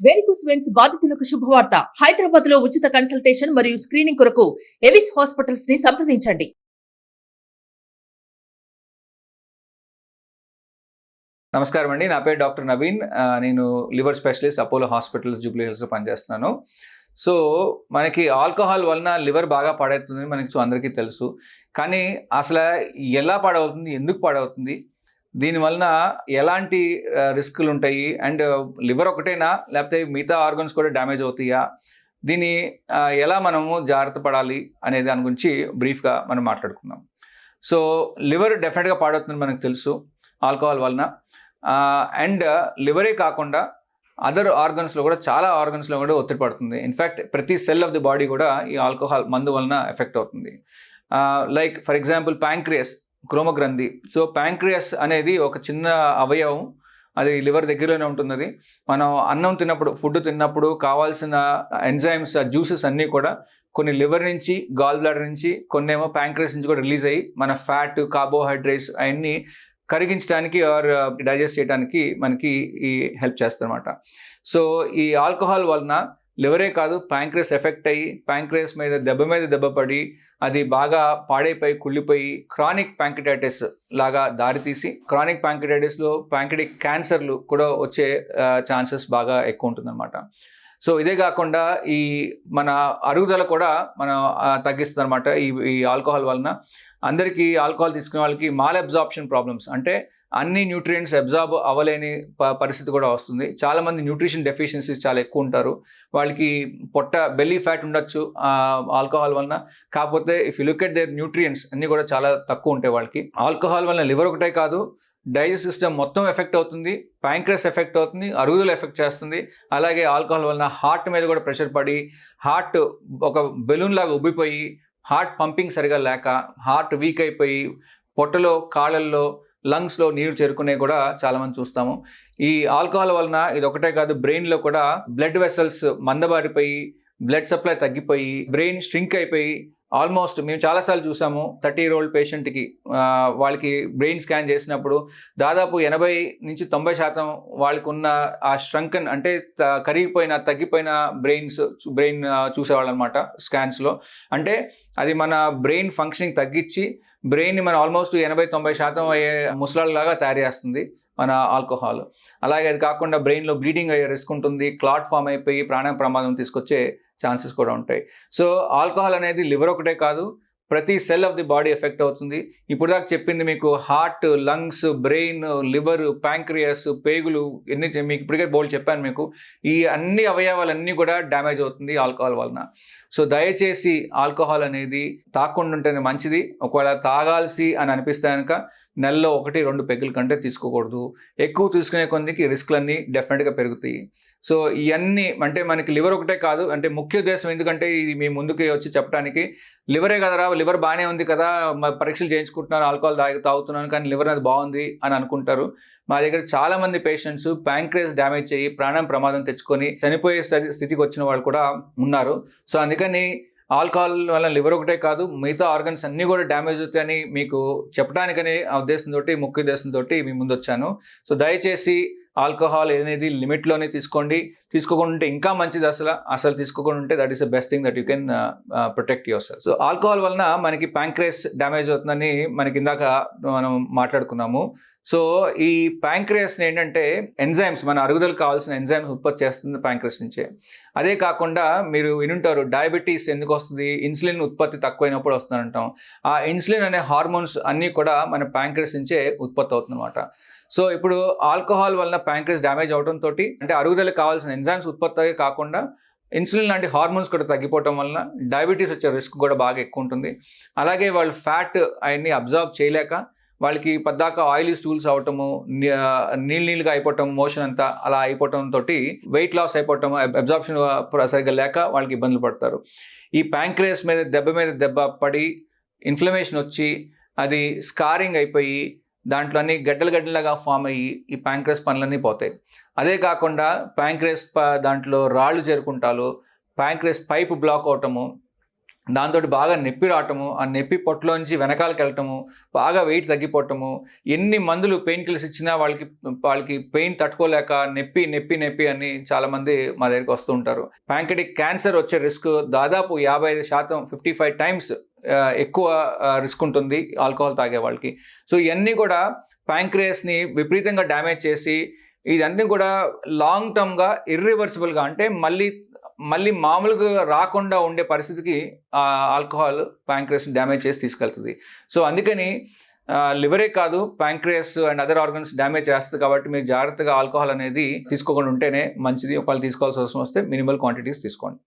Varicose veins బాధితులకు శుభవార్త. హైదరాబాద్ లో ఉచిత కన్సల్టేషన్ మరియు స్క్రీనింగ్ కొరకు ఎవిస్ హాస్పిటల్స్ ని సంప్రదించండి. నమస్కారం అండి, నా పేరు డాక్టర్ నవీన్. నేను liver specialist, Apollo hospitals, Jubilee హిల్స్లో పనిచేస్తున్నాను. సో మనకి ఆల్కహాల్ వలన లివర్ బాగా పాడవుతుంది, మనకి అందరికీ తెలుసు. కానీ అసలు ఎలా పాడవుతుంది, ఎందుకు పాడవుతుంది, దీనివలన ఎలాంటి రిస్కులు ఉంటాయి, అండ్ లివర్ ఒకటేనా లేకపోతే మిగతా ఆర్గన్స్ కూడా డ్యామేజ్ అవుతాయా, దీన్ని ఎలా మనము జాగ్రత్త పడాలి అనే దాని గురించి బ్రీఫ్గా మనం మాట్లాడుకుందాం. సో లివర్ డెఫినెట్గా పాడవుతుంది మనకు తెలుసు ఆల్కహాల్ వలన. అండ్ లివరే కాకుండా అదర్ ఆర్గన్స్లో కూడా, చాలా ఆర్గన్స్లో కూడా ఒత్తిడి పడుతుంది. ఇన్ఫ్యాక్ట్ ప్రతి సెల్ ఆఫ్ ది బాడీ కూడా ఈ ఆల్కహాల్ మందు వలన ఎఫెక్ట్ అవుతుంది. లైక్ ఫర్ ఎగ్జాంపుల్ ప్యాంక్రియాస్, క్రోమగ్రంథి. సో ప్యాంక్రియాస్ అనేది ఒక చిన్న అవయవం, అది లివర్ దగ్గరలోనే ఉంటుంది. మనం అన్నం తిన్నప్పుడు, ఫుడ్ తిన్నప్పుడు కావాల్సిన ఎంజైమ్స్, జ్యూసెస్ అన్నీ కూడా కొన్ని లివర్ నుంచి, గాల్ బ్లాడర్ నుంచి, కొన్ని ఏమో ప్యాంక్రియాస్ నుంచి కూడా రిలీజ్ అయ్యి మన ఫ్యాట్, కార్బోహైడ్రేట్స్ అవన్నీ కరిగించడానికి ఆర్ డైజెస్ట్ చేయడానికి మనకి ఈ హెల్ప్ చేస్తారన్నమాట. సో ఈ ఆల్కహాల్ వలన లివరే కాదు, ప్యాంక్రియాస్ ఎఫెక్ట్ అయ్యి, ప్యాంక్రియాస్ మీద దెబ్బ పడి అది బాగా పాడైపోయి, కుళ్ళిపోయి క్రానిక్ ప్యాంక్రియాటిస్ లాగా దారితీసి, క్రానిక్ ప్యాంక్రియాటిస్లో ప్యాంక్రియాటిక్ క్యాన్సర్లు కూడా వచ్చే ఛాన్సెస్ బాగా ఎక్కువ ఉంటుందన్నమాట. సో ఇదే కాకుండా ఈ మన అరుగుదల కూడా మనం తగ్గిస్తుంది అనమాట ఈ ఆల్కహాల్ వలన. అందరికీ ఆల్కహాల్ తీసుకునే వాళ్ళకి మాల్ అబ్జార్ప్షన్ ప్రాబ్లమ్స్, అంటే అన్ని న్యూట్రియంట్స్ అబ్జార్బ్ అవ్వలేని పరిస్థితి కూడా వస్తుంది. చాలామంది న్యూట్రిషన్ డెఫిషియన్సీస్ చాలా ఎక్కువ ఉంటారు. వాళ్ళకి బెల్లీ ఫ్యాట్ ఉండొచ్చు ఆల్కహాల్ వలన. కాకపోతే if you look at their nutrients అన్నీ కూడా చాలా తక్కువ ఉంటాయి వాళ్ళకి. ఆల్కహాల్ వలన లివర్ ఒకటే కాదు, డైజెస్ట్ సిస్టమ్ మొత్తం ఎఫెక్ట్ అవుతుంది, ప్యాంక్రియాస్ ఎఫెక్ట్ అవుతుంది, అరుగుదల ఎఫెక్ట్ చేస్తుంది. అలాగే ఆల్కహాల్ వలన హార్ట్ మీద కూడా ప్రెషర్ పడి, హార్ట్ ఒక బెలూన్ లాగా ఉబ్బిపోయి, హార్ట్ పంపింగ్ సరిగా లేక హార్ట్ వీక్ అయిపోయి, పొట్టలో, కాళ్ళల్లో, లంగ్స్లో నీరు చేరుకునే కూడా చాలామంది చూస్తాము. ఈ ఆల్కహాల్ వలన ఇది ఒకటే కాదు, బ్రెయిన్లో కూడా బ్లడ్ వెసల్స్ మందబారిపోయి, బ్లడ్ సప్లై తగ్గిపోయి, బ్రెయిన్ స్ట్రింక్ అయిపోయి, ఆల్మోస్ట్ మేము చాలాసార్లు చూసాము 30 year old పేషెంట్కి వాళ్ళకి బ్రెయిన్ స్కాన్ చేసినప్పుడు దాదాపు 80-90% వాళ్ళకు ఉన్న ఆ స్ట్రంకన్, అంటే కరిగిపోయిన, తగ్గిపోయిన బ్రెయిన్ చూసేవాళ్ళు అనమాట స్కాన్స్లో. అంటే అది మన బ్రెయిన్ ఫంక్షనింగ్ తగ్గించి బ్రెయిన్ని మన ఆల్మోస్ట్ 80-90% అయ్యే ముసలాళ్ళలాగా తయారు చేస్తుంది మన ఆల్కహాల్. అలాగే అది కాకుండా బ్రెయిన్లో బ్లీడింగ్ అయ్యే రిస్క్ ఉంటుంది, క్లాట్ ఫామ్ అయిపోయి ప్రాణ ప్రమాదం తీసుకొచ్చే ఛాన్సెస్ కూడా ఉంటాయి. సో ఆల్కహాల్ అనేది లివర్ ఒకటే కాదు, ప్రతి cell of the body effect అవుతుంది. ఇప్పుడు దాకా చెప్పింది మీకు heart, lungs, brain, liver, pancreas, పేగులు, ఎన్ని మీకు ఇప్పటికే బోల్డ్ చెప్పాను మీకు. ఈ అన్ని అవయవాలన్నీ కూడా డ్యామేజ్ అవుతుంది ఆల్కహాల్ వలన. సో దయచేసి ఆల్కహాల్ అనేది తాగకుండా ఉంటేనే మంచిది. ఒకవేళ తాగాల్సి అని అనిపిస్తే కనుక నెలలో 1-2 పెగ్గుల కంటే తీసుకోకూడదు. ఎక్కువ తీసుకునే కొందికి రిస్క్లన్నీ డెఫినెట్గా పెరుగుతాయి. సో ఇవన్నీ అంటే మనకి లివర్ ఒకటే కాదు, అంటే ముఖ్య ఉద్దేశం ఎందుకంటే ఇది మీ ముందుకి వచ్చి చెప్పడానికి, లివరే కదరా, లివర్ బాగానే ఉంది కదా, పరీక్షలు చేయించుకుంటున్నారు, ఆల్కహాల్ తాగుతున్నాను కానీ లివర్ అది బాగుంది అని అనుకుంటారు. మా దగ్గర చాలామంది పేషెంట్స్ ప్యాంక్రియాస్ డ్యామేజ్ అయ్యి ప్రాణం ప్రమాదం తెచ్చుకొని చనిపోయే స్థితికి వచ్చిన వాళ్ళు కూడా ఉన్నారు. సో అందుకని ఆల్కహాల్ వల్ల లివర్ ఒకటే కాదు, మిగతా ఆర్గన్స్ అన్నీ కూడా డ్యామేజ్ అవుతాయని మీకు చెప్పడానికనే ముఖ్య ఉద్దేశంతో మీ ముందు వచ్చాను. సో దయచేసి ఆల్కహాల్ అనేది లిమిట్లోనే తీసుకోండి. తీసుకోకుండా ఉంటే ఇంకా మంచిది. అసలు తీసుకోకుండా ఉంటే that is the best thing that you can protect your self. So alcohol వలన మనకి ప్యాంక్రియాస్ డ్యామేజ్ అవుతుందని మనకి ఇందాక మనం మాట్లాడుకున్నాము. సో ఈ ప్యాంక్రియాస్ని ఏంటంటే ఎంజైమ్స్, మన అరుగుదలకు కావాల్సిన ఎంజైమ్స్ ఉత్పత్తి చేస్తుంది ప్యాంక్రియాస్ నుంచే. అదే కాకుండా మీరు వినుంటారు, డయాబెటీస్ ఎందుకు వస్తుంది, ఇన్సులిన్ ఉత్పత్తి తక్కువైనప్పుడు వస్తుందంటాం. ఆ ఇన్సులిన్ అనే హార్మోన్స్ అన్నీ కూడా మన ప్యాంక్రియాస్ నుంచే ఉత్పత్తి అవుతుందన్నమాట. సో ఇప్పుడు ఆల్కహాల్ వలన ప్యాంక్రియాస్ డ్యామేజ్ అవడంతో, అంటే అరుగుదలకు కావాల్సిన ఎంజైమ్స్ ఉత్పత్తి కాకుండా ఇన్సులిన్ లాంటి హార్మోన్స్ కూడా తగ్గిపోవటం వలన డయాబెటీస్ వచ్చే రిస్క్ కూడా బాగా ఎక్కువ ఉంటుంది. అలాగే వాళ్ళు ఫ్యాట్ అవన్నీ అబ్జార్బ్ చేయలేక వాళ్ళకి పద్దాక ఆయిలీ స్టూల్స్ అవటము, నీళ్ళగా అయిపోవటం, మోషన్ అంతా అలా అయిపోవటంతో వెయిట్ లాస్ అయిపోవటం, అబ్జార్ప్షన్ సరిగ్గా లేక వాళ్ళకి ఇబ్బందులు పడతారు. ఈ ప్యాంక్రియాస్ మీద దెబ్బ పడి ఇన్ఫ్లమేషన్ వచ్చి అది స్కారింగ్ అయిపోయి దాంట్లో అన్ని గడ్డలుగా ఫామ్ అయ్యి ఈ ప్యాంక్రియాస్ పనులన్నీ పోతాయి. అదే కాకుండా ప్యాంక్రియాస్ దాంట్లో రాళ్ళు చేరుకుంటాలు, ప్యాంక్రియాస్ పైప్ బ్లాక్ అవటము, దాంతో బాగా నొప్పి రావటము, ఆ నొప్పి పొట్టలోంచి వెనకాలకి వెళ్ళటము, బాగా వెయిట్ తగ్గిపోవటము, ఎన్ని మందులు పెయిన్ కిల్లర్స్ ఇచ్చినా వాళ్ళకి పెయిన్ తట్టుకోలేక నొప్పి అని చాలామంది మా దగ్గరికి వస్తూ ఉంటారు. ప్యాంక్రియాటిక్ క్యాన్సర్ వచ్చే రిస్క్ దాదాపు 55%, 55 టైమ్స్ ఎక్కువ రిస్క్ ఉంటుంది ఆల్కహాల్ తాగే వాళ్ళకి. సో ఇవన్నీ కూడా ప్యాంక్రియాస్ని విపరీతంగా డ్యామేజ్ చేసి, ఇదన్నీ కూడా లాంగ్ టర్మ్గా ఇర్రివర్సిబుల్గా, అంటే మళ్ళీ మామూలుగా రాకుండా ఉండే పరిస్థితికి ఆల్కహాల్ ప్యాంక్రియాస్ని డ్యామేజ్ చేసి తీసుకెళ్తుంది. సో అందుకని లివరే కాదు, pancreas and other organs damage చేస్తుంది. కాబట్టి మీరు జాగ్రత్తగా ఆల్కహాల్ అనేది తీసుకోకుండా ఉంటేనే మంచిది. ఒకవేళ తీసుకోవాల్సి అవసరం వస్తే మినిమల్ క్వాంటిటీస్ తీసుకోండి.